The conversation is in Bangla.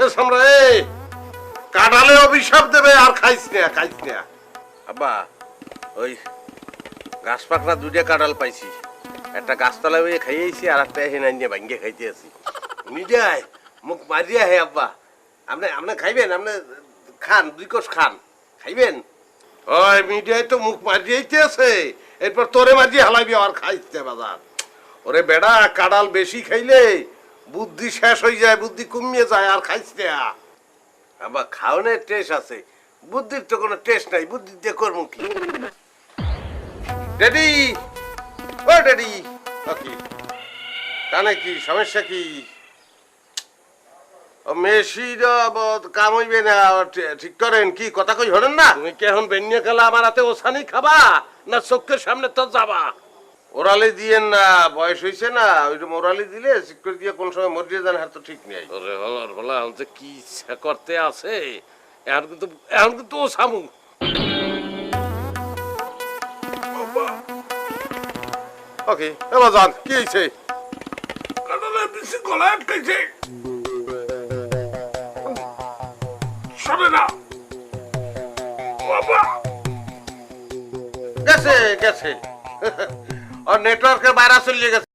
এ সামরা এ কাঁঠালে অভিশাপ দেবে আর খাইস না। আব্বা ওই গাছ পাকড়া দুইটা কাঁঠাল পাইছি, একটা গাছতলা হয়ে খাইয়েছি আর একটা এখানে নিয়ে ভাঙ্গে খাইতে আছি। মিডিয়ায় মুখ মারিয়া হে আব্বা, আপনি খাইবেন? আপনি খান, 2 কোষ খান, খাইবেন? ওই মিডিয়ায় তো মুখ মারিয়েইতে আছে, এরপর তোরে মারিয়ে হালাইবি আর খাইতে বাজার। ওরে বেড়া, কাঁঠাল বেশি খাইলে বুদ্ধি শেষ হয়ে যায়, বুদ্ধি কমিয়ে যায়, আর খাইস না। আব্বা খাওয়ানোর টেস্ট আছে, বুদ্ধির তো কোনো টেস্ট নাই, বুদ্ধি দিয়ে করবো কি? ড্যাডি, ও ড্যাডি, কি কানে কি সমস্যা? কি মেশিটা কাম হইবে না? ঠিক করেন, কি কথা কই হরেন না? তুমি কি এখন বেনিয়ে খেলা আমার হাতে ওসানি খাবা, না চোখের সামনে তো যাবা? ওরালি দিয়েন না, বয়স হয়েছে না, ওইটা ওরালি দিলে ঠিক করে দিয়ে কোন সময় মরিয়ে যান, হাত তো ঠিক নেই। ওরে হলার বলা হচ্ছে কি ইচ্ছা করতে আছে, এখন কিন্তু ও সামু। ওকে, এবার যান, কি হয়েছে? কাঁঠালের বেশি গলায় আটকাইছে, সরে না বাবা। গেছে গেছে, আর নেটওয়ার্কের বাইরে চলে গেছে।